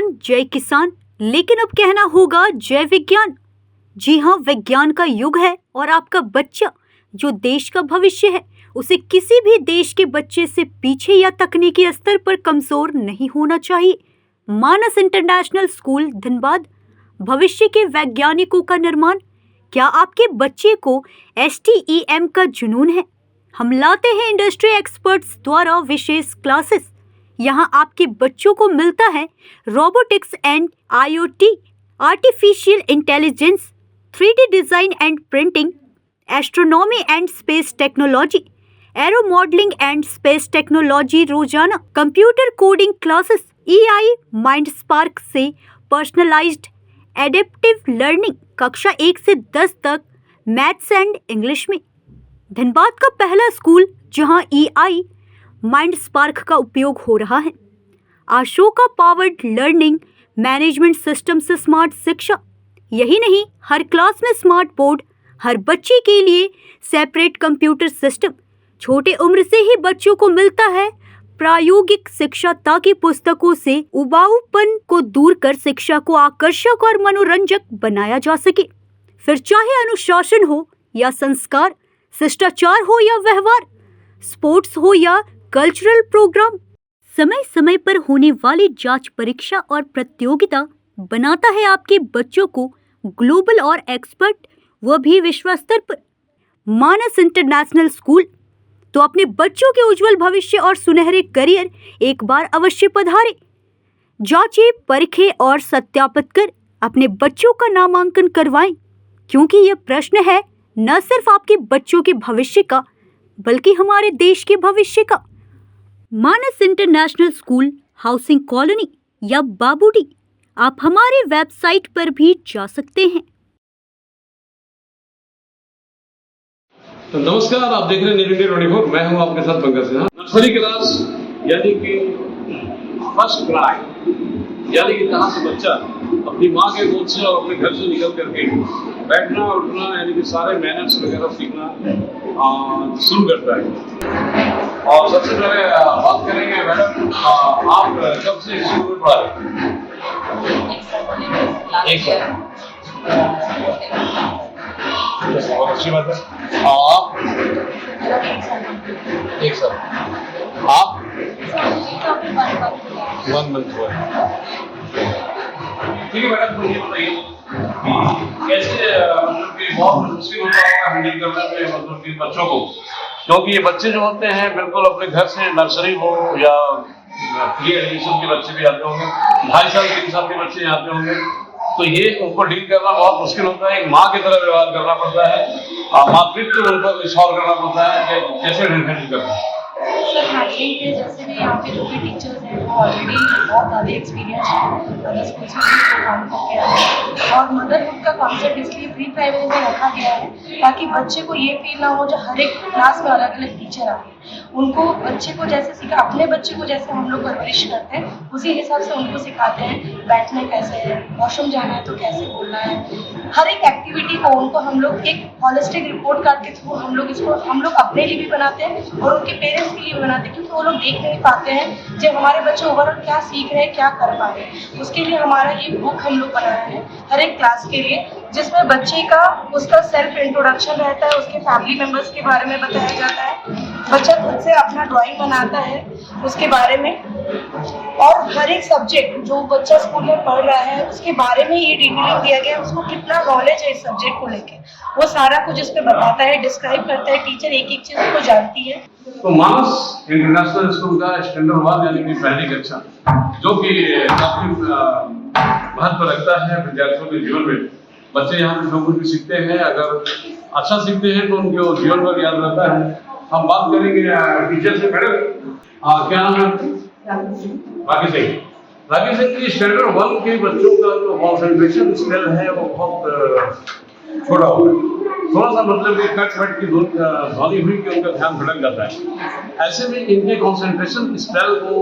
जवान जय किसान, लेकिन अब कहना होगा जय विज्ञान। जी हाँ, विज्ञान का युग है और आपका बच्चा जो देश का भविष्य है, उसे किसी भी देश के बच्चे से पीछे या तकनीकी स्तर पर कमजोर नहीं होना चाहिए। मानस इंटरनेशनल स्कूल धनबाद, भविष्य के वैज्ञानिकों का निर्माण। क्या आपके बच्चे को STEM का जुनून है? हम लाते हैं इंडस्ट्री एक्सपर्ट्स द्वारा विशेष क्लासेस। यहाँ आपके बच्चों को मिलता है robotics and IoT, artificial intelligence, 3D design and printing, astronomy and space technology, aero modelling and space technology, रोजाना computer coding classes, EI Mindspark से पर्सनलाइज्ड एडेप्टिव लर्निंग, कक्षा 1 से 10 तक मैथ्स एंड इंग्लिश में। धनबाद का पहला स्कूल जहां EI mind spark का उपयोग हो रहा है। Ashoka powered learning management system से स्मार्ट शिक्षा। यही नहीं, हर क्लास में स्मार्ट बोर्ड, हर बच्चे के लिए सेपरेट कंप्यूटर सिस्टम। छोटे उम्र से ही बच्चों को मिलता है प्रायोगिक शिक्षा, ताकि पुस्तकों से उबाऊपन को दूर कर शिक्षा को आकर्षक और मनोरंजक बनाया जा सके। फिर चाहे अनुशासन हो या संस्कार, शिष्टाचार हो या व्यवहार, स्पोर्ट्स हो या कल्चरल प्रोग्राम, समय समय पर होने वाली जांच, परीक्षा और प्रतियोगिता बनाता है आपके बच्चों को ग्लोबल और एक्सपर्ट, वह भी विश्व स्तर पर। मानस इंटरनेशनल स्कूल, तो अपने बच्चों के उज्जवल भविष्य और सुनहरे करियर एक बार अवश्य पधारे। जांचे, परखे और सत्यापित कर अपने बच्चों का नामांकन करवाएं, क्योंकि यह प्रश्न है न सिर्फ आपके बच्चों के भविष्य का, बल्कि हमारे देश के भविष्य का। मानस इंटरनेशनल स्कूल, हाउसिंग कॉलोनी या बाबूडी, आप हमारे वेबसाइट पर भी जा सकते हैं। तो नमस्कार, आप देख रहे हैं न्यूज़ इंडिया 24। मैं हूं आपके साथ पंकज सिन्हा। नर्सरी क्लास यानी कि फर्स्ट क्राई, यानी कि कहाँ से बच्चा अपनी माँ के गोद से और अपने घर से निकल करके बैठना उठना यानी कि सारे मैनर्स वगैरह सीखना शुरू करता है। और सबसे पहले बात करेंगे मैडम, आप कब से स्कूल में पढ़ा रहे हैं? एक साल। बहुत अच्छी बात है। आप एक साल, आप 1 मंथ हुआ है। ठीक है मैडम, मुझे बताइए कैसे मतलब कि बहुत मुश्किल होता है हैंडल करने में मतलब कि बच्चों को, क्योंकि ये बच्चे जो होते हैं बिल्कुल अपने घर से, नर्सरी हो या प्री एडमिशन के बच्चे भी आते होंगे, 2.5 साल 3 साल के बच्चे आते होंगे, तो ये उनको डील करना बहुत मुश्किल होता है। एक माँ की तरह व्यवहार करना पड़ता है, मातृत्व उन पर सॉल्व करना पड़ता है कि कैसे हैंडल करना है। सर हैंडलिंग के जैसे भी यहाँ पे जो भी टीचर्स हैं वो ऑलरेडी बहुत ज़्यादा एक्सपीरियंस है, अदर स्कूल्स में काम करके आए हैं। और मदरहुड का कॉन्सेप्ट इसलिए प्री प्राइमरी में रखा गया है ताकि बच्चे को ये फील ना हो जो हर एक क्लास में अलग अलग टीचर आए, उनको बच्चे को जैसे सिखा, अपने बच्चे को जैसे हम लोग परवरिश करते हैं उसी हिसाब से उनको सिखाते हैं। बैठना कैसे है, वॉशरूम जाना है तो कैसे बोलना है, हर एक एक्टिविटी को उनको हम लोग एक हॉलिस्टिक रिपोर्ट कार्ड के थ्रू हम लोग अपने लिए भी बनाते हैं और उनके पेरेंट्स के लिए भी बनाते हैं, क्योंकि वो लोग देख नहीं पाते हैं जब हमारे बच्चे ओवरऑल क्या सीख रहे हैं, क्या कर पा रहे हैं। उसके लिए हमारा ये बुक हम लोग बनाया है हर एक क्लास के लिए, जिसमें बच्चे का उसका सेल्फ इंट्रोडक्शन रहता है, उसके फैमिली मेम्बर्स के बारे में बताया जाता है, बच्चा खुद से अपना ड्राइंग बनाता है उसके बारे में, और हर एक सब्जेक्ट जो बच्चा स्कूल में पढ़ रहा है उसके बारे में ये डिटेलिंग दिया गया है, उसको कितना नॉलेज है इस सब्जेक्ट को लेके, वो सारा कुछ इस पे बताता है, डिस्क्राइब करता है, टीचर एक एक चीज को जानती है। तो मानस इंटरनेशनल स्कूल का स्टैंडर्ड 1 यानी कि पहली कक्षा, जो कि काफी महत्व रखता है विद्यार्थियों के जीवन में। बच्चे यहाँ पे जो कुछ भी सीखते हैं, अगर अच्छा सीखते हैं तो उनके जीवन भर याद रहता है। हम बात करेंगे टीचर से। मैडम क्या नाम है? राकेश सिंह। राकेश सिंह की स्टैंडर्ड 1 के बच्चों का जो कॉन्सेंट्रेशन स्किल है वो बहुत छोटा होता है, थोड़ा सा मतलब कि कट वट की ध्वनि हुई कि उनका ध्यान भटक जाता है। ऐसे में इनके कॉन्सेंट्रेशन स्किल को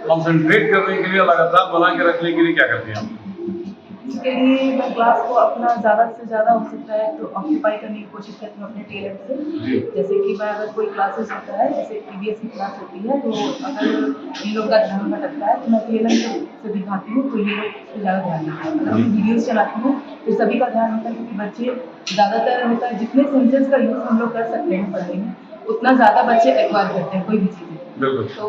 कॉन्सेंट्रेट करने के लिए, लगातार बना के रखने के लिए क्या करते हैं आप? इसके लिए मैं क्लास को अपना ज़्यादा से ज़्यादा हो सकता है तो ऑक्यूपाई करने की कोशिश करती हूँ अपने टैलेंट से। जैसे कि मैं अगर कोई क्लासेस होता है, जैसे PBSE क्लास होती है, तो अगर इन लोग का ध्यान भटकता है तो मैं टैलेंट से दिखाती हूँ तो ये लोग पे ज़्यादा ध्यान देते हैं। अगर मैं वीडियोज़ चलाती हूँ तो सभी का ध्यान होता है, क्योंकि बच्चे ज़्यादातर होता है जितने सेंसेस का यूज़ हम लोग कर सकते हैं पढ़ाई में, उतना ज़्यादा बच्चे एक्वायर करते हैं कोई भी चीज़। तो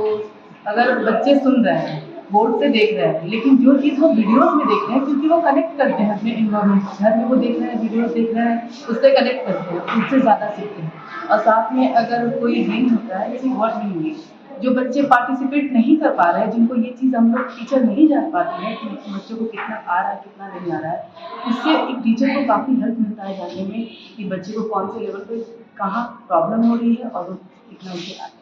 अगर बच्चे सुन रहे हैं, बोर्ड से देख रहे हैं, लेकिन जो चीज़ वो वीडियोस में देख रहे हैं, क्योंकि वो कनेक्ट करते हैं अपने इन्वायरमेंट से, घर में वो देख रहे हैं, वीडियोस देख रहे हैं, उससे कनेक्ट करते हैं, उससे ज़्यादा सीखते हैं। और साथ में अगर कोई ड्रीम होता है, जैसे वर्ड मीनिंग, जो बच्चे पार्टिसिपेट नहीं कर पा रहे हैं, जिनको ये चीज़ हम लोग टीचर नहीं जान पाते हैं कि बच्चों को कितना आ रहा है कितना नहीं आ रहा है, उससे एक टीचर को काफ़ी हेल्प मिलता है जानने में कि बच्चे को कौन से लेवल पे कहाँ प्रॉब्लम हो रही है और वो कितना उसे आता है।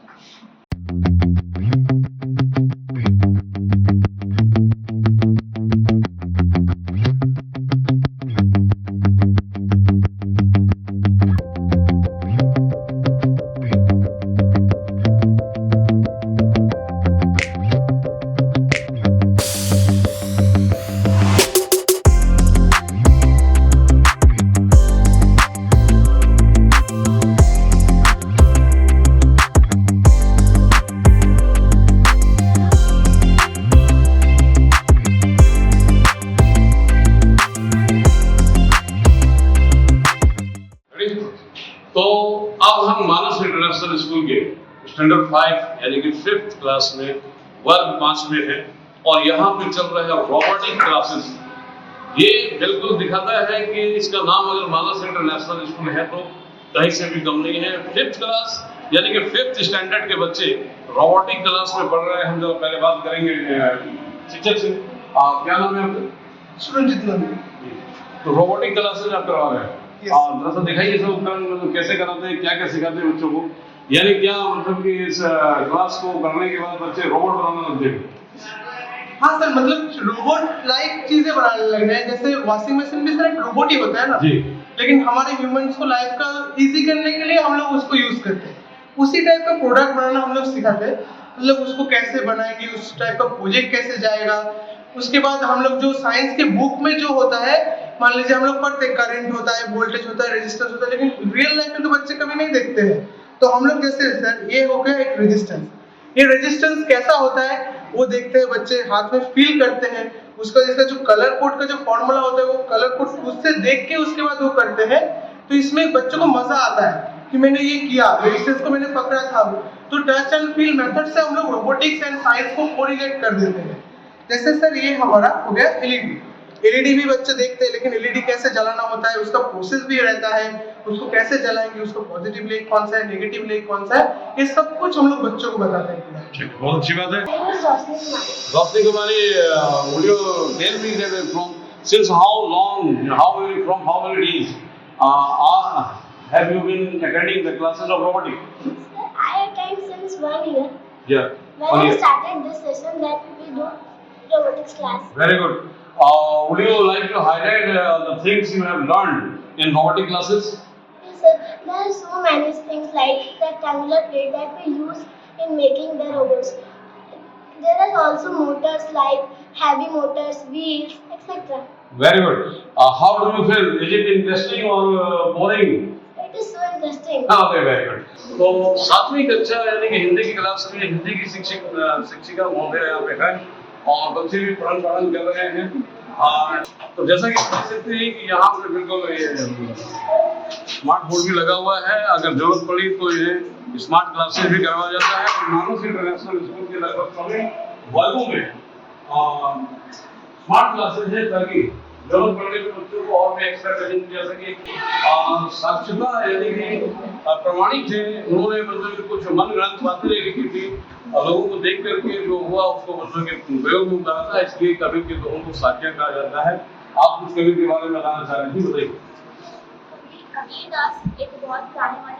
तो अब हम मानस इंटरनेशनल स्कूल के स्टैंडर्ड 5 यानी कि 5th क्लास में वर्ग 5 में है और यहाँ पे चल रहे हैं रोबोटिक क्लासेस। ये बिल्कुल दिखाता है कि इसका नाम अगर मानस इंटरनेशनल स्कूल है तो कहीं से भी कम नहीं है। 5th क्लास यानी कि 5th स्टैंडर्ड के बच्चे रोबोटिक क्लास में पढ़ रहे हैं। हम जब पहले बात करेंगे शिक्षक से, क्या नाम है आपका? सुरंजित नंदी। तो रोबोटिक क्लासेस आप करवा रहे हैं, दरअसल दिखाइए सब उपकरण मतलब कैसे कराते हैं, क्या क्या सिखाते हैं बच्चों को, यानी क्या मतलब कि इस क्लास को करने के बाद बच्चे रोबोट बनाना लगते हैं? हाँ सर, मतलब रोबोट लाइक चीजें बनाने लग रहे हैं। जैसे वॉशिंग मशीन भी सर एक रोबोट ही होता है ना जी, लेकिन हमारे ह्यूमंस को लाइफ का इजी करने के लिए हम लोग उसको यूज करते हैं। उसी टाइप का प्रोडक्ट बनाना हम लोग सिखाते हैं, मतलब उसको कैसे बनाएंगे, उस टाइप का प्रोजेक्ट कैसे जाएगा। उसके बाद हम लोग जो साइंस के बुक में जो होता है, मान लीजिए हम लोग पढ़ते हैं करंट होता है, वोल्टेज होता है, रेजिस्टेंस होता है, लेकिन रियल लाइफ में तो बच्चे कभी नहीं देखते हैं। तो हम लोग जैसे सर ये हो गया एक रेजिस्टेंस, ये रेजिस्टेंस कैसा होता है वो देखते हैं, बच्चे हाथ में फील करते हैं। उसका जिसका जो कलर कोड का जो फॉर्मूला होता है वो कलर कोड उससे देख के उसके बाद वो करते हैं। तो इसमें बच्चों को मजा आता है कि मैंने ये किया, रेजिस्टेंस को मैंने पकड़ा था। तो टच एंड फील मेथड से हम लोग रोबोटिक्स एंड साइंस को कोरिलेट कर देते हैं। जैसे सर ये हमारा हो गया एलईडी भी बच्चे देखते हैं, लेकिन एलईडी कैसे जलाना होता है उसका प्रोसेस भी रहता है, उसको कैसे जलाएंगे, उसको पॉजिटिव लाइट कौन सा है, नेगेटिव लाइट कौन सा है, ये सब कुछ हम लोग बच्चों को बताते हैं। ठीक, बहुत अच्छी बात है। रोशनी कुमारी, would you tell me that from since how long, from how many days have you been attending the classes of robotics? I attend since 1 year. Yeah. When I started this session, that we do robotics class. Very good. Would you like to highlight the things you have learned in robotic classes? Yes, sir. There are so many things like rectangular plate that we use in making the robots. There are also motors like heavy motors, wheels, etc. Very good. How do you feel? Is it interesting or boring? It is so interesting. Okay, very good. तो 7वीं कक्षा यानी कि हिंदी की class में हिंदी की शिक्षिका महोदय यहाँ पे है और बच्चे भी पढ़न कर रहे हैं। तो जैसा कि देख सकते हैं कि यहाँ पे बिल्कुल ये स्मार्ट बोर्ड भी लगा हुआ है। अगर जरूरत पड़ी तो ये स्मार्ट क्लासेस भी करवाया जाता है। मानस इंटरनेशनल स्कूल के लगभग सभी वर्गों में स्मार्ट क्लासेस है ताकि जरूरत पड़ने पर बच्चों को और भी एक्स्ट्रा ट्रेनिंग दिया सके। साक्षरता यानी कि प्रमाणिक थे, उन्होंने मतलब कुछ मनगढ़ंत बातें लिखी थी, लोगों को देख करके जो हुआ उसको बच्चों के प्रयोग में उतारा था, इसलिए कवि के लोगों को साक्ष्य कहा जाता है। आप कुछ कवि के बारे में बताना चाह रहे थे, बताइए। कबीरदास एक बहुत जाने माने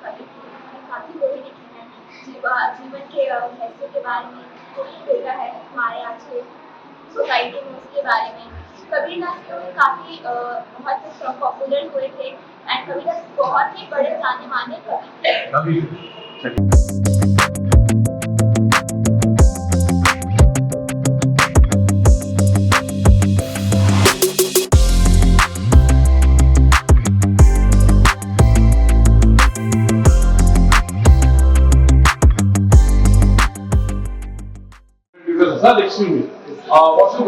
कवि थे, उन्होंने काफी लोग लिखे हैं जीवन के रहस्य के बारे में, जो होता है हमारे आज के सोसाइटी में उसके बारे में। कबीरदास के काफी बहुत पॉपुलर हुए थे एंड कबीरदास बहुत ही बड़े जाने माने कवि थे।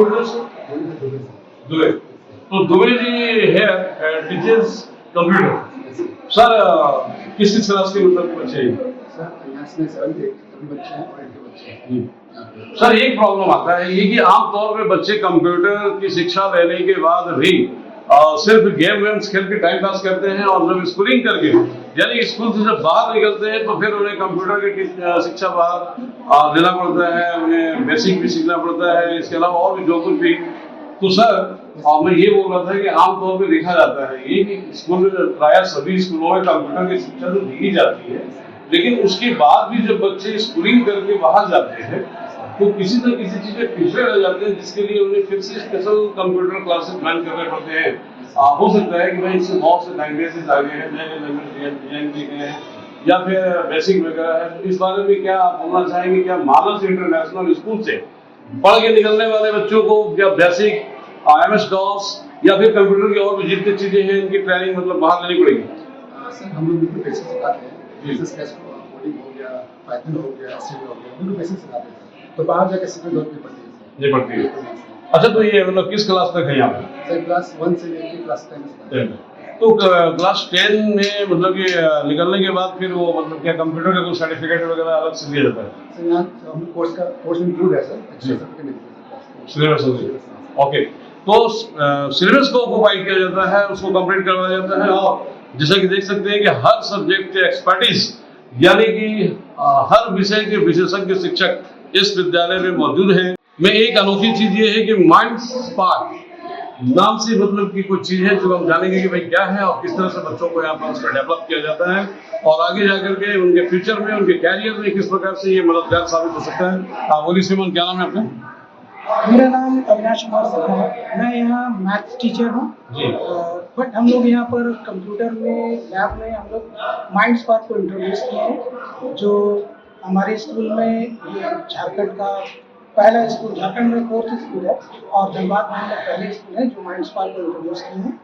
computer, sir? Dubey. तो Dubey ji here teaches computer. Sir, किस क्लास के मतलब बच्चे हैं? सर क्लास में 7 बच्चे हैं और 8 बच्चे हैं। सर एक प्रॉब्लम आता है ये कि आमतौर पे बच्चे कंप्यूटर की शिक्षा लेने के बाद भी सिर्फ गेम वेम्स खेल के टाइम पास करते हैं, और जब स्कूलिंग करके यानी स्कूल से जब बाहर निकलते हैं तो फिर उन्हें कंप्यूटर की शिक्षा बाहर लेना पड़ता है, उन्हें बेसिक भी सीखना पड़ता है, इसके अलावा और भी जो कुछ भी। तो सर मैं ये बोल रहा था कि आमतौर पे देखा जाता है ये कि स्कूल प्राय सभी स्कूलों में कंप्यूटर की शिक्षा तो दी ही जाती है, लेकिन उसके बाद भी जब बच्चे स्कूलिंग करके बाहर जाते हैं तो किसी न किसी चीज में पिछड़े रह जाते हैं, जिसके लिए उन्हें फिर से स्पेशल कंप्यूटर क्लासेस ज्वाइन करने पड़ते हैं। हो सकता है कि भाई इससे बहुत से लैंग्वेजेस आ गए हैं, नए नए लैंग्वेज डिजाइन किए गए हैं, या फिर बेसिक वगैरह है। तो इस बारे में क्या आप बोलना चाहेंगे? क्या मानस इंटरनेशनल स्कूल से पढ़ के निकलने वाले बच्चों को क्या बेसिक MS DOS या फिर कंप्यूटर की और भी जितनी चीजें हैं इनकी ट्रेनिंग मतलब बाहर लेनी पड़ेगी? सर हम लोग बिल्कुल बेसिक सिखाते हैं, जैसे स्केच कोडिंग हो गया, पाइथन हो गया, SQL हो गया, बिल्कुल बेसिक सिखाते हैं। तो बाहर जाकर सीखने जरूरत नहीं पड़ती है। नहीं पड़ती है। अच्छा, तो ये मतलब किस क्लास तक है यहाँ पे? सर क्लास 1 से लेकर क्लास 10 तक। तो क्लास 10 में मतलब कि निकलने के बाद फिर वो मतलब क्या कंप्यूटर का कोई सर्टिफिकेट वगैरह अलग से दिया जाता है? सर यहाँ हम कोर्स इंक्लूड है सर, एक्स्ट्रा सर्टिफिकेट नहीं देते सर। सिलेबस ओके, तो सिलेबस को प्रोवाइड किया जाता है, उसको कंप्लीट करवाया जाता है, और जैसा कि देख सकते हैं कि हर सब्जेक्ट के एक्सपर्टीज यानी कि हर विषय के विशेषज्ञ शिक्षक इस विद्यालय में मौजूद हैं। में एक अनोखी चीज ये है कि माइंड स्पार्क नाम से मतलब की कोई चीज है जो हम जानेंगे कि भाई क्या है और किस तरह से बच्चों को यहाँ पर उसका डेवलप किया जाता है, और आगे जाकर के उनके फ्यूचर में उनके कैरियर में किस प्रकार से ये मददगार साबित हो सकता है। बोलिए श्रीमान, क्या नाम है आपका? मेरा नाम अविनाश कुमार सिन्हा है। मैं यहाँ मैथ्स टीचर हूँ, बट हम लोग यहाँ पर कंप्यूटर में लैब में हम लोग माइंड स्पार्क को इंट्रोड्यूस किए हैं, जो हमारे स्कूल में ये झारखंड का पहला स्कूल, झारखंड में 4th स्कूल है और धनबाद में हम लोग पहले स्कूल है जो माइंड स्पार्क को इंट्रोड्यूस किए हैं।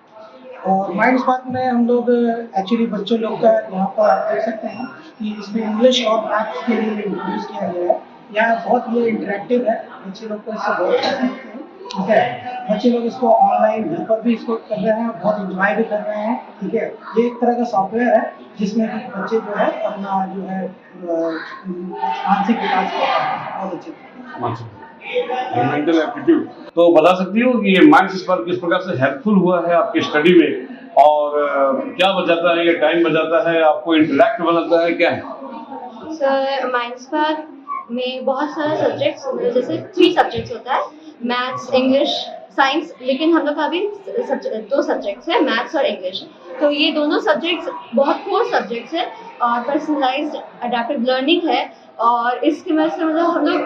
और माइंड स्पार्क में हम लोग एक्चुअली बच्चों लोग का यहाँ पर आप देख सकते हैं कि इसमें इंग्लिश और मैथ्स के लिए इंट्रोड्यूस किया गया है। यहाँ बहुत ये इंटरेक्टिव है, बच्चे लोग को इससे बहुत पसंद है। ठीक है, बच्चे लोग इसको ऑनलाइन घर पर भी इसको कर रहे हैं, बहुत इंजॉय भी कर रहे हैं। ठीक है, ये एक तरह का सॉफ्टवेयर है जिसमें कि बच्चे जो है अपना जो है मानसिक विकास कर रहे हैं बहुत अच्छे मेंटल एप्टीट्यूड। तो बता सकती हो कि ये माइंड स्पार्क किस प्रकार से हेल्पफुल हुआ है आपकी स्टडी में, और क्या बचाता है? ये टाइम बचाता है, आपको इंटरेक्ट बनाता है, क्या है? सर माइंड स्पार्क में बहुत सारे सब्जेक्ट्स होते हैं, जैसे 3 सब्जेक्ट्स होता है, मैथ्स, इंग्लिश, साइंस, लेकिन हम लोग का अभी 2 सब्जेक्ट्स है, मैथ्स और इंग्लिश। तो ये दोनों सब्जेक्ट्स बहुत कोर सब्जेक्ट्स है और पर्सनलाइज्ड अडेप्टिव लर्निंग है, और इसकी वजह से मतलब हम लोग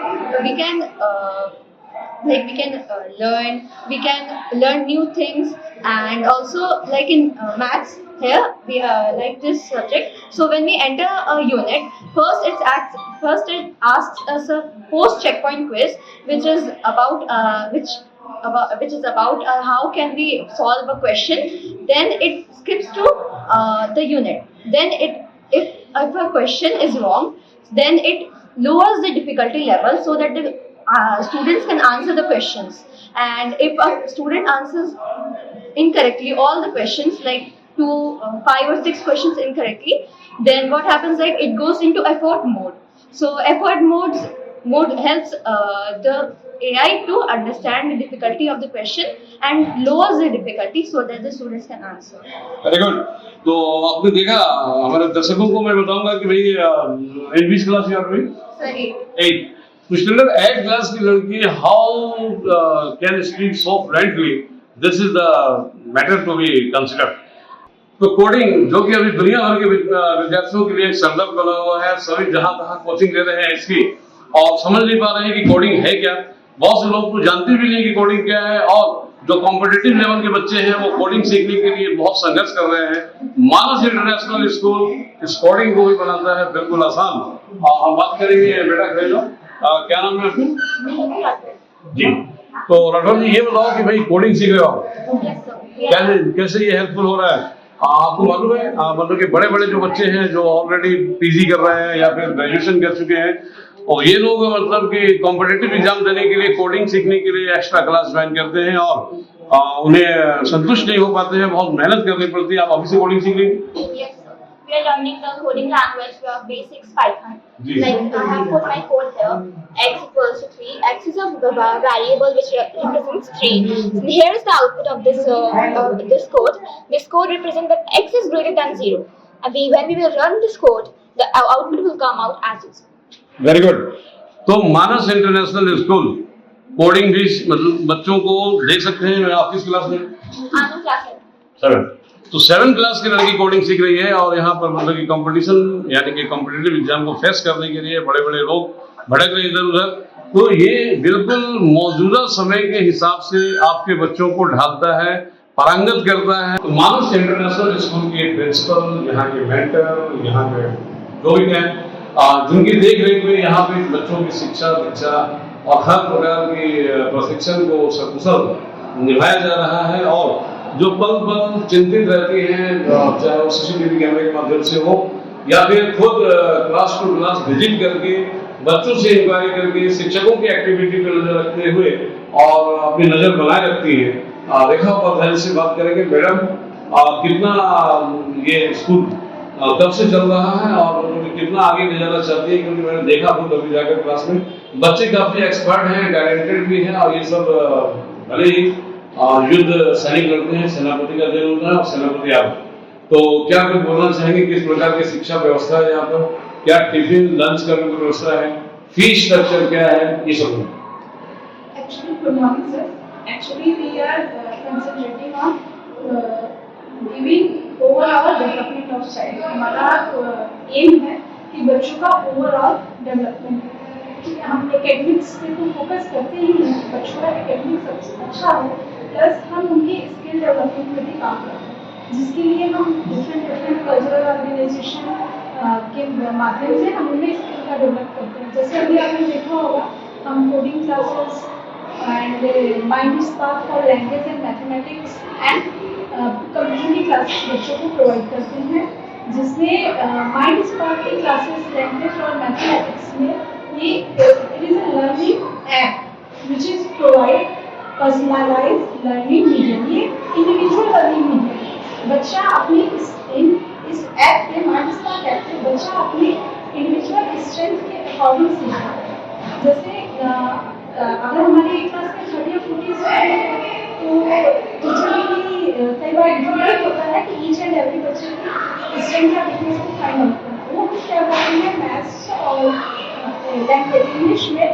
we can learn new things, and also like in maths here we like this subject. So when we enter a unit, first it asks us a post checkpoint quiz, which is about how can we solve a question. Then it skips to the unit. Then if a question is wrong, then it lowers the difficulty level so that the students can answer the questions. And if a student answers incorrectly all the questions, like 5 or 6 questions incorrectly, then what happens, like it goes into effort mode. So effort mode helps the AI to understand the difficulty of the question and lowers the difficulty so that the students can answer. Very good. तो आपने देखा, हमारे दर्शकों को मैं बताऊंगा कि भाई इन which class you are doing? Sir, 8। तो स्टैंडर्ड 8 क्लास की लड़की how can speak so fluently, this is the matter to be considered. तो कोडिंग, जो कि अभी दुनिया भर के विद्यार्थियों के लिए एक संदर्भ बना हुआ है, सभी जहां तहां कोचिंग ले रहे हैं इसकी, और समझ नहीं पा रहे हैं कि कोडिंग है क्या। बहुत से लोग तो जानते भी नहीं कि कोडिंग क्या है, और जो कॉम्पिटिटिव लेवल के बच्चे हैं वो कोडिंग सीखने के लिए बहुत संघर्ष कर रहे हैं। मानस इंटरनेशनल स्कूल इस कोडिंग को भी बनाता है बिल्कुल आसान। हम बात करेंगे, बेटा खड़े जाओ, क्या नाम है आपका? जी, तो राठौर जी ये बताओ कि भाई कोडिंग सीख रहे हो आप, कैसे ये हेल्पफुल हो रहा है? आपको मालूम है मतलब कि बड़े बड़े जो बच्चे हैं जो ऑलरेडी PG कर रहे हैं या फिर ग्रेजुएशन कर चुके हैं, और ये लोग मतलब कि कॉम्पिटिटिव एग्जाम देने के लिए कोडिंग सीखने के लिए एक्स्ट्रा क्लास ज्वाइन करते हैं और उन्हें संतुष्ट नहीं हो पाते हैं, बहुत मेहनत करनी पड़ती है। आप अभी से कोडिंग सीख लेंगे? Yes, sir. We are learning the coding language, basics Python. जी। Like I have put my code here. X equals to 3. X is a variable which represents 3. Here is the output of this code. This code represents that X is greater than 0. When we will run this code, the output will come out as is. Very good. तो मानस international school coding भी मतलब बच्चों को देख सकते हैं। आप किस क्लास में? I'm in class 7. 7। तो 7 क्लास की लड़की कोडिंग सीख रही है और यहाँ पर मतलब कि कंपटीशन यानी कि कॉम्पिटिटिव एग्जाम को फेस करने के लिए बड़े बड़े लोग भटक रहे इधर उधर। तो ये बिल्कुल मौजूदा समय के हिसाब से आपके बच्चों को ढालता है, पारंगत करता है। तो मानस इंटरनेशनल स्कूल के प्रिंसिपल, यहाँ के मेंटर, यहाँ के जो भी हैं जिनकी देख रेख में यहाँ पे बच्चों की शिक्षा दीक्षा और हर प्रकार की प्रशिक्षण को सकुशल निभाया जा रहा है। और जो पल पल चिंतित रहती हैं, चाहे वो सीसीटीवी कैमरे के माध्यम से हो या फिर खुद क्लास टू क्लास विजिट करके बच्चों से इंक्वायरी करके शिक्षकों की एक्टिविटी पर नजर रखते हुए और अपनी नजर बनाए रखती है। रेखा उपाध्याय से बात करेंगे। मैडम, कितना ये स्कूल कब से चल रहा है और कितना आगे ले जाना चाहती है? क्योंकि मैंने देखा खुद अभी जाकर क्लास में बच्चे काफी एक्सपर्ट हैं, टैलेंटेड भी हैं और ये सब भले ही युद्ध सैनिक लड़ते हैं, सेनापति का दिन होता है और सेनापति आप। तो क्या कुछ बोलना चाहेंगे किस प्रकार की शिक्षा व्यवस्था है यहाँ पर? क्या टिफिन लंच का भी व्यवस्था है? फीस स्ट्रक्चर क्या है? ये सब Actually, good morning, sir. Actually, we are concentrating on giving overall development of child. हमारा एम है कि बच्चों का ओवरऑल डेवलपमेंट हो। हम एकेडमिक्स पे तो फोकस करते ही हैं, बच्चों का एकेडमिक्स सबसे अच्छा हो, प्लस हम उनके स्किल डेवलपमेंट पे भी काम करते हैं, जिसके लिए हम डिफरेंट कल्चरल ऑर्गेनाइजेशन के माध्यम से हम उनमें स्किल का डेवलप करते हैं। जैसे अभी आपने देखा होगा, हम coding classes and mind spark for language and mathematics and computer की क्लासेस बच्चों को प्रोवाइड करते हैं, जिसमें माइंड स्पार्क की क्लासेस लैंग्वेज और मैथमेटिक्स में ये it is a learning app which is provide personalised learning medium. ये इंडिविजुअल लर्निंग मीडियम। बच्चा अपनी इस ऐप पे, माइंड स्पार्क ऐप पे बच्चा अपने इंडिविजुअल स्ट्रेंथ के अकॉर्डिंग सीखता है। जैसे अगर हमारे क्लास में 30 या 40 स्टूडेंट हैं तो टीचर की कई बार डिफिकल्ट होता है कि ईच एंड एवरी बच्चे की स्ट्रेंथ या वीकनेस को फाइंड आउट करना। वो कुछ क्या करते हैं, मैथ्स और लैंग्वेज इंग्लिश में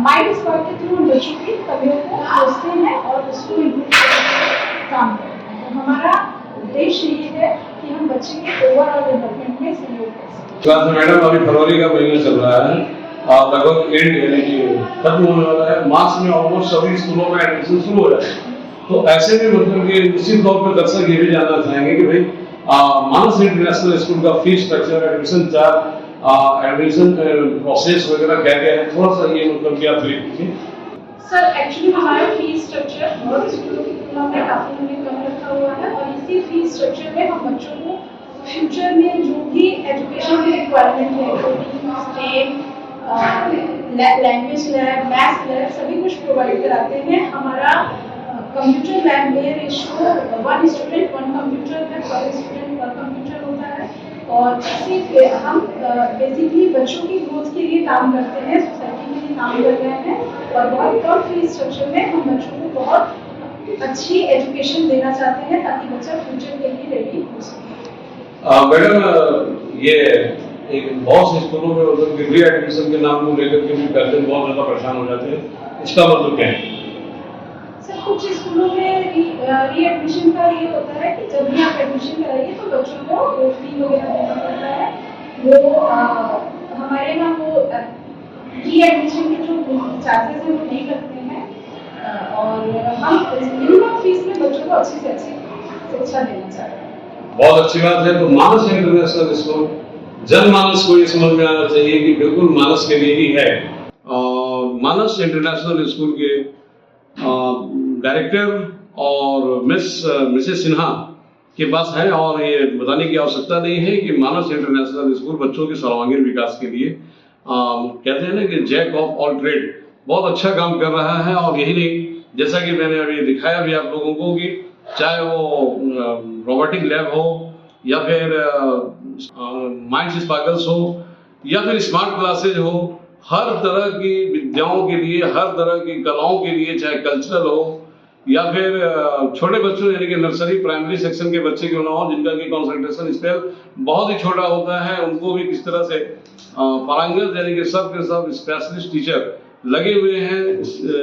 माइंड स्पार्क के थ्रू बच्चों की कमियों को खोजते हैं और उसको इम्प्रूव करने का काम करते हैं। तो हमारा उद्देश्य ये है कि हम बच्चे के ओवरऑल डेवलपमेंट में सहयोग कर सकें। क्लास में मैडम अभी फरवरी का महीना चल रहा है और लगभग एंड यानी कि खत्म होने वाला है। मार्च में ऑलमोस्ट सभी स्कूलों में एडमिशन शुरू हो जाए। तो ऐसे में मतलब कि निश्चित तौर पर दर्शक ये भी जानना चाहेंगे कि भाई मानस इंटरनेशनल स्कूल का fees structure, admission charge, admission process वगैरह क्या क्या है, थोड़ा सा ये मतलब कि आप ब्रीफ कीजिए। सर, एक्चुअली हमारा फीस स्ट्रक्चर बहुत स्कूलों की तुलना में काफ़ी हमने कम रखा हुआ है और इसी फीस स्ट्रक्चर में हम बच्चों को फ्यूचर में जो भी एजुकेशन की रिक्वायरमेंट है, coding, stem, language lab, maths lab सभी कुछ प्रोवाइड कराते हैं। हमारा कंप्यूटर लैब में रेशियो 1 स्टूडेंट 1 कंप्यूटर है, 1 स्टूडेंट 1 कंप्यूटर होता है और इसी पे हम बेसिकली बच्चों की ग्रोथ के लिए काम करते हैं, सोसाइटी के लिए काम कर रहे हैं और बहुत कम फीस स्ट्रक्चर में हम बच्चों को बहुत अच्छी एजुकेशन देना चाहते हैं ताकि बच्चा फ्यूचर के लिए रेडी हो सके। मैडम, ये एक बहुत से स्कूलों में मतलब कि री एडमिशन के नाम को लेकर के भी गार्जियन बहुत ज़्यादा परेशान हो जाते हैं, इसका मतलब क्या है? सर, कुछ स्कूलों में री एडमिशन का ये होता है कि जब भी आप एडमिशन कराइए तो बच्चों को फी वगैरह देना पड़ता है। वो हमारे यहाँ वो री एडमिशन के जो चार्जेस हैं वो नहीं लगते हैं और हम मिनिमम फीस में बच्चों को अच्छी से अच्छी शिक्षा देना चाहते हैं। बहुत अच्छी बात है। तो मानस इंटरनेशनल स्कूल जनमानस को ये समझ में आना चाहिए कि बिल्कुल मानस के लिए ही है। मानस इंटरनेशनल स्कूल के डायरेक्टर और मिसेस सिन्हा के पास है और ये बताने की आवश्यकता नहीं है कि मानस इंटरनेशनल स्कूल बच्चों के सर्वांगीण विकास के लिए कहते हैं ना कि जैक ऑफ ऑल ट्रेड, बहुत अच्छा काम कर रहा है। और यही नहीं, जैसा कि मैंने अभी दिखाया भी आप लोगों को कि चाहे वो रोबोटिक लैब हो या फिर माइंड स्पार्कल्स हो या फिर स्मार्ट क्लासेज हो, हर तरह की विद्याओं के लिए, हर तरह की कलाओं के लिए, चाहे कल्चरल हो या फिर छोटे बच्चों यानी कि नर्सरी प्राइमरी सेक्शन के बच्चे क्यों ना हो, जिनका की कंसंट्रेशन स्पेल बहुत ही छोटा होता है, उनको भी किस तरह से पारंगत यानी कि सब के सब स्पेशलिस्ट टीचर लगे हुए हैं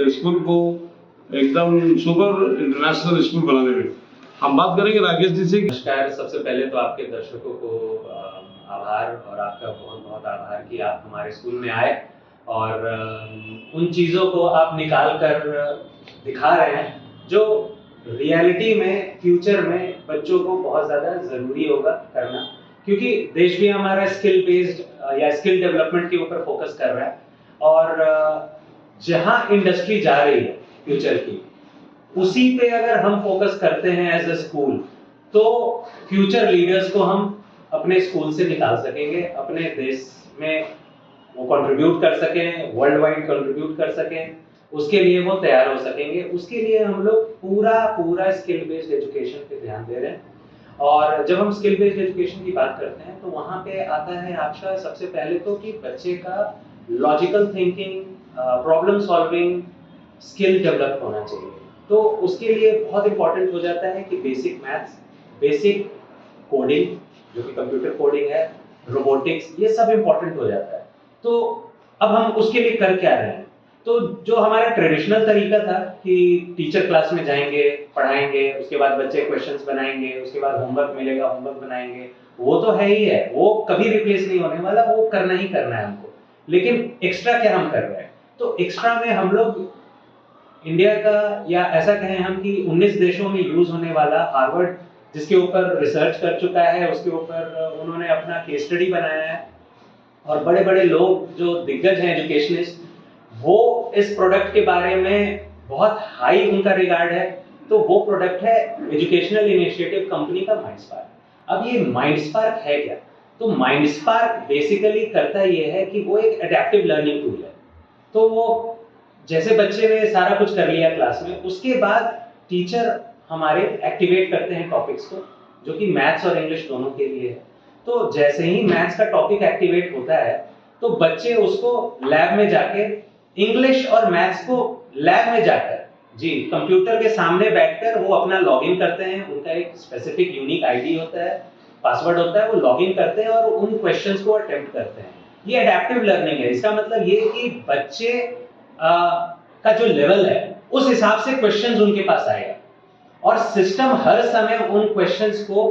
स्कूल को एकदम सुपर इंटरनेशनल स्कूल बनाने में। हम बात करेंगे राकेश जी से। नमस्कार, सबसे पहले तो आपके दर्शकों को आभार और आपका बहुत बहुत आभार कि आप हमारे स्कूल में आए और उन चीज़ों को आप निकाल कर दिखा रहे हैं जो रियलिटी में फ्यूचर में बच्चों को बहुत ज़्यादा ज़रूरी होगा करना, क्योंकि देश भी हमारा स्किल बेस्ड या स्किल डेवलपमेंट के ऊपर फोकस कर रहा है। और जहाँ इंडस्ट्री जा रही है फ्यूचर की, उसी पे अगर हम फोकस करते हैं एज अ स्कूल, तो फ्यूचर लीडर्स को हम अपने स्कूल से निकाल सकेंगे, अपने देश में वो कंट्रीब्यूट कर सकें, वर्ल्ड वाइड कंट्रीब्यूट कर सकें, उसके लिए वो तैयार हो सकेंगे। उसके लिए हम लोग पूरा स्किल बेस्ड एजुकेशन पे ध्यान दे रहे हैं। और जब हम स्किल बेस्ड एजुकेशन की बात करते हैं तो वहाँ पे आता है आपका सबसे पहले तो कि बच्चे का logical thinking, problem solving skill develop होना चाहिए। तो उसके लिए बहुत इंपॉर्टेंट हो जाता है कि बेसिक मैथ्स, बेसिक कोडिंग जो कि कंप्यूटर कोडिंग है, रोबोटिक्स, ये सब इंपॉर्टेंट हो जाता है। तो अब हम उसके लिए कर क्या रहे हैं? तो जो हमारा ट्रेडिशनल तरीका था कि टीचर क्लास में जाएंगे, पढ़ाएंगे, उसके बाद बच्चे क्वेश्चंस बनाएंगे, उसके बाद होमवर्क मिलेगा, होमवर्क बनाएंगे, वो तो है ही है, वो कभी रिप्लेस नहीं होने वाला, वो करना ही करना है हमको। लेकिन एक्स्ट्रा क्या हम कर रहे हैं? तो एक्स्ट्रा में हम लोग इंडिया का, या ऐसा कहें हम कि 19 देशों में यूज होने वाला हार्वर्ड जिसके ऊपर रिसर्च कर चुका है, उसके ऊपर उन्होंने अपना केस स्टडी बनाया है और बड़े बड़े लोग जो दिग्गज हैं एजुकेशनिस्ट, वो इस प्रोडक्ट के बारे में बहुत हाई उनका रिगार्ड है। तो वो प्रोडक्ट है एजुकेशनल इनिशिएटिव कंपनी का माइंडस्पार्क। अब ये माइंडस्पार्क है क्या? तो माइंडस्पार्क बेसिकली करता ये है कि वो एक एडेप्टिव लर्निंग टूल है। तो वो जैसे बच्चे ने सारा कुछ कर लिया क्लास में, उसके बाद टीचर हमारे एक्टिवेट करते हैं टॉपिक्स को, जो कि मैथ्स और इंग्लिश दोनों के लिए है। तो जैसे ही मैथ्स का टॉपिक एक्टिवेट होता है तो बच्चे उसको लैब में जाके, इंग्लिश और मैथ्स को लैब में जाकर जी कंप्यूटर के सामने बैठकर वो अपना लॉगिन करते हैं। उनका एक स्पेसिफिक यूनिक आईडी होता है, पासवर्ड होता है, वो लॉगिन करते हैं और उन क्वेश्चंस को अटेम्प्ट करते हैं। ये एडेप्टिव लर्निंग है। इसका मतलब ये कि बच्चे का जो लेवल है उस हिसाब से क्वेश्चंस उनके पास आएगा और सिस्टम हर समय उन क्वेश्चंस को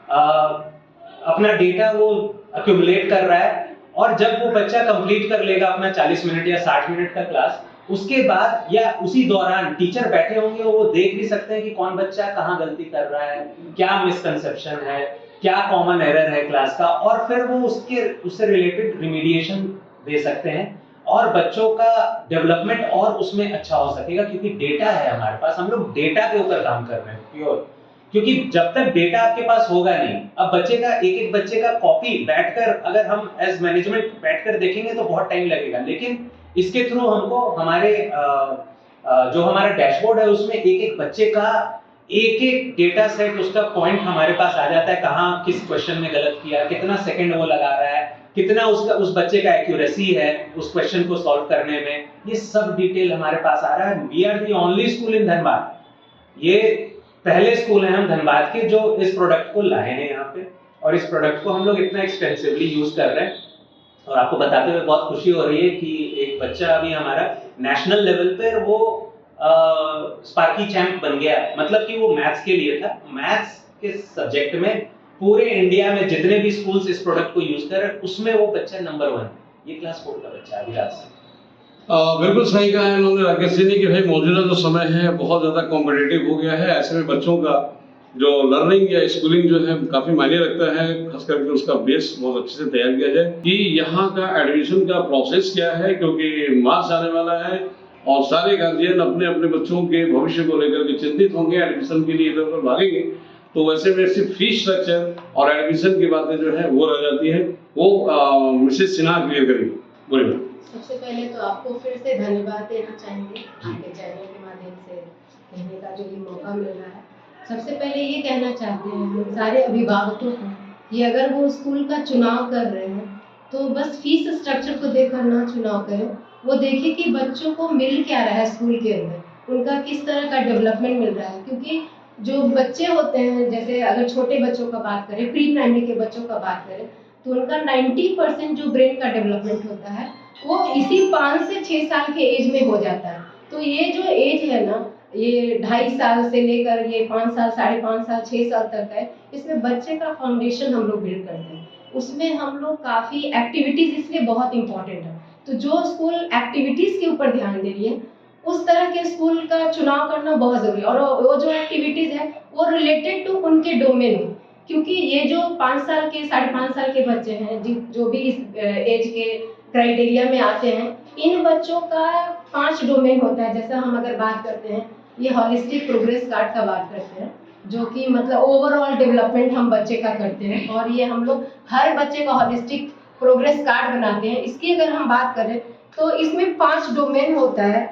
अपना डेटा वो अक्यूमुलेट कर रहा है। और जब वो बच्चा कंप्लीट कर लेगा अपना 40 मिनट या 60 मिनट का क्लास, उसके बाद या उसी दौरान टीचर बैठे होंगे, वो देख भी सकते हैं कि कौन बच्चा कहाँ गलती कर रहा है, क्या मिसकंसेप्शन है, क्या कॉमन एरर है क्लास का, और फिर वो उससे रिलेटेड रिमीडिएशन दे सकते हैं और बच्चों का डेवलपमेंट और उसमें अच्छा हो सकेगा। क्योंकि डेटा है हमारे पास, हम लोग डेटा के ऊपर काम कर रहे हैं प्योर। क्योंकि जब तक डेटा आपके पास होगा नहीं, अब बच्चे का एक बच्चे का कॉपी बैठकर अगर हम एज मैनेजमेंट बैठकर देखेंगे तो बहुत टाइम लगेगा, लेकिन इसके थ्रू हमको हमारे जो हमारा डैशबोर्ड है उसमें एक बच्चे का एक डेटा सेट, उसका पॉइंट हमारे पास आ जाता है, कहाँ किस क्वेश्चन में गलत किया, कितना सेकंड वो लगा रहा है, कितना उस बच्चे का एक्यूरेसी है उस क्वेश्चन को सॉल्व करने में, ये सब डिटेल हमारे पास आ रहा है। We are the only school in Dhanbad. ये पहले स्कूल हैं हम धनबाद के जो इस प्रोडक्ट को लाए हैं यहाँ पे, और इस प्रोडक्ट को हम लोग इतना एक्सटेंसिवली यूज कर रहे हैं। और आपको बताते हुए बहुत खुशी हो रही है कि एक बच्चा अभी हमारा नेशनल लेवल पर वो स्पार्की चैंप बन गया। मतलब कि वो मैथ्स के लिए था, मैथ्स के सब्जेक्ट में पूरे इंडिया में जितने भी स्कूल्स इस प्रोडक्ट को यूज कर रहे हैं उसमें वो बच्चा नंबर 1। ये क्लास 4 का बच्चा अभी रात से। बिल्कुल सही कहा है इन्होंने राकेश जी ने कि भाई मौजूदा जो समय है बहुत ज़्यादा कॉम्पिटिटिव हो गया है। ऐसे में बच्चों का जो लर्निंग या स्कूलिंग जो है काफ़ी मायने रखता है, खास करके उसका बेस बहुत अच्छे से तैयार किया जाए कि यहाँ का एडमिशन का प्रोसेस क्या है, क्योंकि मार्च आने वाला है और सारे गार्जियन अपने अपने बच्चों के भविष्य को लेकर के चिंतित होंगे, एडमिशन के लिए इधर उधर भागेंगे। तो वैसे में सिर्फ फीस स्ट्रक्चर और एडमिशन की बातें जो है वो रह जाती है, वो मिसेस सिन्हा क्लियर करेंगी। बोलिए। सबसे पहले तो आपको फिर से धन्यवाद देना चाहेंगे आपके चैनल के माध्यम से कहने का जो ये मौका मिल रहा है। सबसे पहले ये कहना चाहते हैं हम सारे अभिभावकों को कि अगर वो स्कूल का चुनाव कर रहे हैं तो बस फीस स्ट्रक्चर को देखकर ना चुनाव करें, वो देखें कि बच्चों को मिल क्या रहा है स्कूल के अंदर, उनका किस तरह का डेवलपमेंट मिल रहा है। क्योंकि जो बच्चे होते हैं, जैसे अगर छोटे बच्चों का बात करें, प्री प्राइमरी के बच्चों का बात करें, तो उनका 90% जो ब्रेन का डेवलपमेंट होता है वो इसी 5 से 6 साल के एज में हो जाता है। तो ये जो एज है ना, ये 2.5 साल से लेकर ये 5 साल, 5.5 साल, 6 साल तक है, इसमें बच्चे का फाउंडेशन हम लोग बिल्ड करते हैं। उसमें हम लोग काफ़ी एक्टिविटीज़ इसलिए बहुत इंपॉर्टेंट है। तो जो स्कूल एक्टिविटीज़ के ऊपर ध्यान दे रही है उस तरह के स्कूल का चुनाव करना बहुत ज़रूरी है। और वो जो एक्टिविटीज़ है वो रिलेटेड टू उनके डोमेन में, क्योंकि ये जो 5 साल के, 5.5 साल के बच्चे हैं जो भी इस एज के क्राइटेरिया में आते हैं, इन बच्चों का 5 डोमेन होता है। जैसा हम अगर बात करते हैं, ये हॉलिस्टिक प्रोग्रेस कार्ड का बात करते हैं, जो कि मतलब ओवरऑल डेवलपमेंट हम बच्चे का करते हैं, और ये हम लोग हर बच्चे का हॉलिस्टिक प्रोग्रेस कार्ड बनाते हैं। इसकी अगर हम बात करें तो इसमें 5 डोमेन होता है।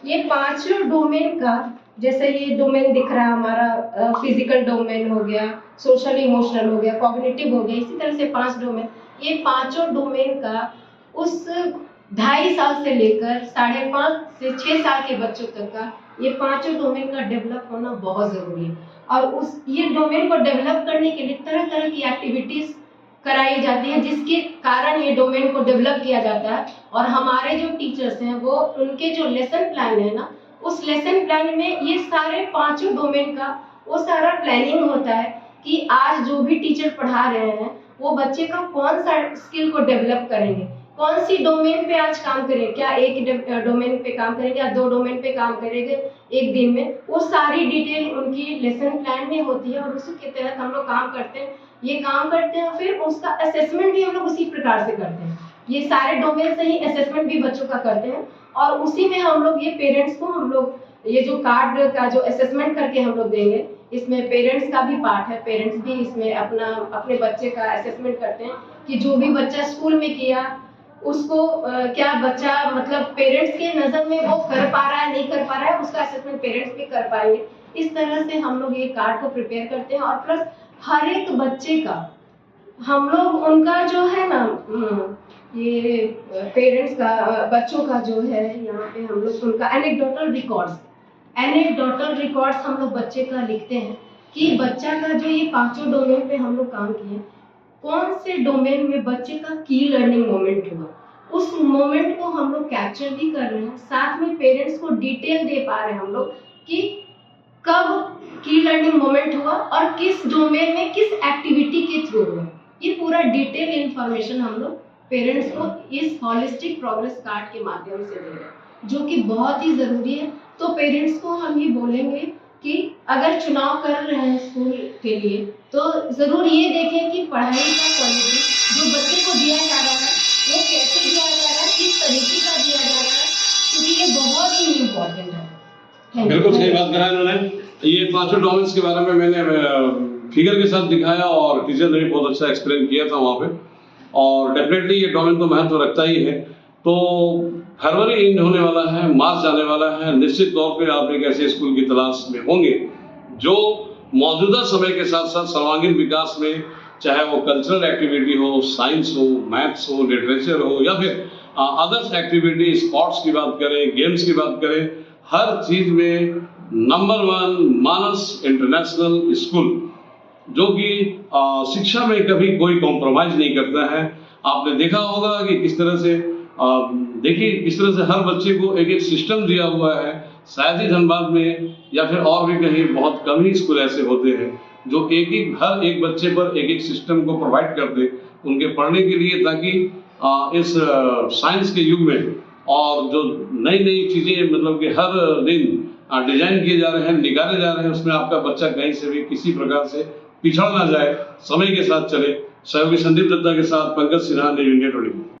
ये 5 डोमेन का, जैसे ये डोमेन दिख रहा है हमारा, फिजिकल डोमेन हो गया, सोशल इमोशनल हो गया, कॉग्निटिव हो गया, इसी तरह से 5 डोमेन, ये 5 डोमेन का उस 2.5 साल से लेकर 5.5 से 6 साल के बच्चों तक का ये 5 डोमेन का डेवलप होना बहुत ज़रूरी है। और ये डोमेन को डेवलप करने के लिए तरह तरह की एक्टिविटीज़ कराई जाती है, जिसके कारण ये डोमेन को डेवलप किया जाता है। और हमारे जो टीचर्स हैं वो उनके जो लेसन प्लान है ना, उस लेसन प्लान में ये सारे 5 डोमेन का वो सारा प्लानिंग होता है कि आज जो भी टीचर पढ़ा रहे हैं वो बच्चे का कौन सा स्किल को डेवलप करेंगे, कौन सी डोमेन पे आज काम करेंगे, क्या एक डोमेन पे काम करेंगे या 2 डोमेन पे काम करेंगे एक दिन में, वो सारी डिटेल उनकी लेसन प्लान में होती है। और उसी के तहत हम लोग काम करते हैं, ये काम करते हैं। फिर उसका असेसमेंट भी हम लोग उसी प्रकार से करते हैं। ये सारे डोमेन से ही असेसमेंट भी बच्चों का करते हैं, और उसी में हम लोग ये पेरेंट्स को हम लोग ये जो कार्ड का जो असेसमेंट करके हम लोग देंगे, इसमें पेरेंट्स का भी पार्ट है। पेरेंट्स भी इसमें अपने बच्चे का असेसमेंट करते हैं कि जो भी बच्चा स्कूल में किया उसको क्या बच्चा मतलब पेरेंट्स के नज़र में वो कर पा रहा है, नहीं कर पा रहा है, उसका असेसमेंट पेरेंट्स भी कर पाएंगे। इस तरह से हम लोग ये कार्ड को प्रिपेयर करते हैं। और प्लस हर एक बच्चे का हम लोग उनका जो है ना, ये पेरेंट्स का, बच्चों का जो है, यहाँ पे हम लोग उनका एनेक्डोटल रिकॉर्ड्स हम लोग बच्चे का लिखते हैं कि बच्चा का जो ये 5 डोमेन पे हम लोग काम किए, कौन से डोमेन में बच्चे का की लर्निंग मोमेंट हुआ, उस मोमेंट को हम लोग कैप्चर भी कर रहे हैं। साथ में पेरेंट्स को डिटेल दे पा रहे हैं हम लोग कि कब की लर्निंग मोमेंट हुआ और किस डोमेन में किस एक्टिविटी के थ्रू हुआ। ये पूरा डिटेल इंफॉर्मेशन हम लोग पेरेंट्स को इस हॉलिस्टिक प्रोग्रेस कार्ड के माध्यम से दे रहे हैं, जो कि बहुत ही ज़रूरी है। तो पेरेंट्स को हम ये बोलेंगे कि अगर चुनाव कर रहे हैं स्कूल के लिए तो ज़रूर ये देखें कि पढ़ाई का क्वालिटी जो बच्चे को दिया जा रहा है वो कैसे दिया जा रहा है, किस तरीके का दिया जा रहा है, क्योंकि ये बहुत ही इम्पोर्टेंट है। बिल्कुल सही बात कहा इन्होंने। ये 5 डोमेन्स के बारे में मैंने फिगर के साथ दिखाया और टीचर ने भी बहुत अच्छा एक्सप्लेन किया था वहाँ पे। और डेफिनेटली ये डोमेन तो महत्व रखता ही है। तो फरवरी एंड होने वाला है, मार्च आने वाला है, निश्चित तौर पे आप एक ऐसे स्कूल की तलाश में होंगे जो मौजूदा समय के साथ साथ सर्वांगीण विकास में, चाहे वो कल्चरल एक्टिविटी हो, साइंस हो, मैथ्स हो, लिटरेचर हो, या फिर अदर्स एक्टिविटी, स्पोर्ट्स की बात करें, गेम्स की बात करें, हर चीज में नंबर 1 मानस इंटरनेशनल स्कूल, जो कि शिक्षा में कभी कोई कॉम्प्रोमाइज नहीं करता है। आपने देखा होगा कि किस तरह से देखिए किस तरह से हर बच्चे को एक सिस्टम दिया हुआ है। शायद ही धनबाद में या फिर और भी कहीं बहुत कम ही स्कूल ऐसे होते हैं जो हर एक बच्चे पर एक सिस्टम को प्रोवाइड करते उनके पढ़ने के लिए, ताकि इस साइंस के युग में और जो नई नई चीज़ें मतलब कि हर दिन डिजाइन किए जा रहे हैं, निकाले जा रहे हैं, उसमें आपका बच्चा कहीं से भी किसी प्रकार से पिछड़ ना जाए, समय के साथ चले। सहयोगी संदीप दत्ता के साथ पंकज सिन्हा, न्यूज़ इंडिया 24।